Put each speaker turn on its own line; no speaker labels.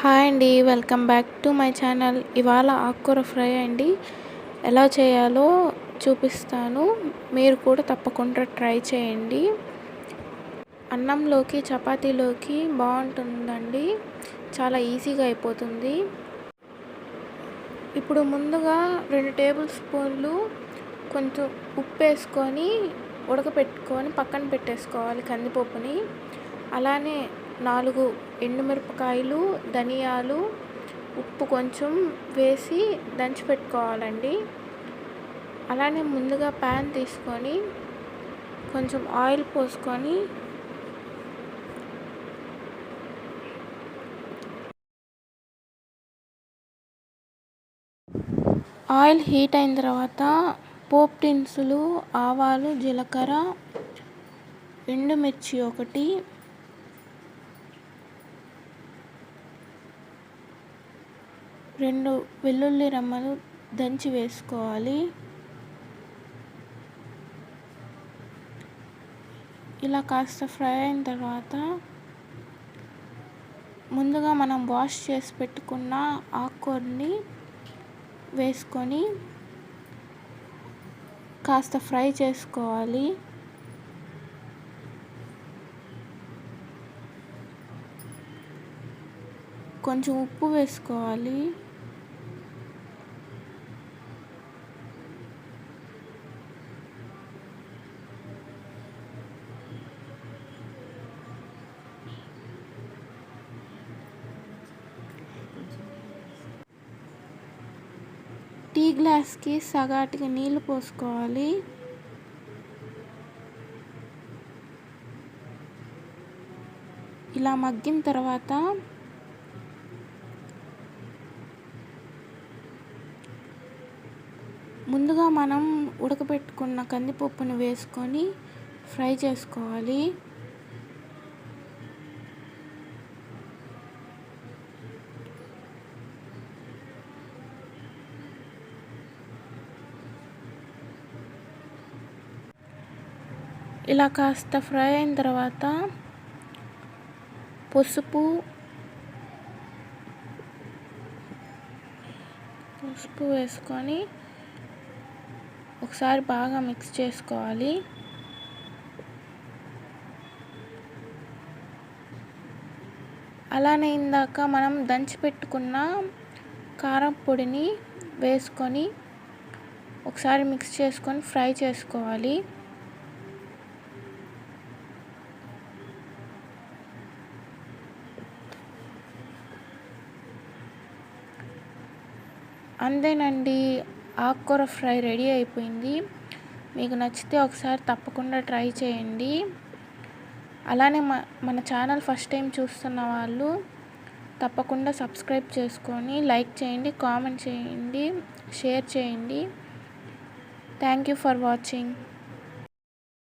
Hi అండి, welcome back to my channel. ఇవాళ ఆకుకూర ఫ్రై అండి. ఎలా చేయాలో చూపిస్తాను. మీరు కూడా తప్పకుండా ట్రై చేయండి. అన్నంలోకి చపాతీలోకి బాగుంటుందండి. చాలా ఈజీగా అయిపోతుంది. ఇప్పుడు ముందుగా 2 టేబుల్ స్పూన్లు కొంచెం ఉప్పు వేసుకొని ఉడకపెట్టుకొని పక్కన పెట్టేసుకోవాలి కందిపప్పుని. అలానే 4 ఎండుమిరపకాయలు, ధనియాలు, ఉప్పు కొంచెం వేసి దంచి పెట్టుకోవాలండి. అలానే ముందుగా ప్యాన్ తీసుకొని కొంచెం ఆయిల్ పోసుకొని ఆయిల్ హీట్ అయిన తర్వాత పోపు దినుసులు, ఆవాలు, జీలకర్ర, ఎండుమిర్చి 1, 2 వెల్లుల్లి రెమ్మలు దంచి వేసుకోవాలి. ఇలా కాస్త ఫ్రై అయిన తర్వాత ముందుగా మనం వాష్ చేసి పెట్టుకున్న ఆకుకూరని వేసుకొని కాస్త ఫ్రై చేసుకోవాలి. కొంచెం ఉప్పు వేసుకోవాలి. టీ గ్లాస్కి సగాటికి నీళ్ళు పోసుకోవాలి. ఇలా మగ్గిన తర్వాత ముందుగా మనం ఉడకబెట్టుకున్న కందిపప్పును వేసుకొని ఫ్రై చేసుకోవాలి. ఇలా కాస్త ఫ్రై అయిన తర్వాత పసుపు వేసుకొని ఒకసారి బాగా మిక్స్ చేసుకోవాలి. అలానే ఇందాక మనం దంచి పెట్టుకున్న కారం పొడిని వేసుకొని ఒకసారి మిక్స్ చేసుకొని ఫ్రై చేసుకోవాలి. అంతేనండి, ఆకుకూర ఫ్రై రెడీ అయిపోయింది. మీకు నచ్చితే ఒకసారి తప్పకుండా ట్రై చేయండి. అలానే మన ఛానల్ ఫస్ట్ టైం చూస్తున్న వాళ్ళు తప్పకుండా సబ్స్క్రైబ్ చేసుకొని లైక్ చేయండి, కామెంట్ చేయండి, షేర్ చేయండి. Thank you for watching.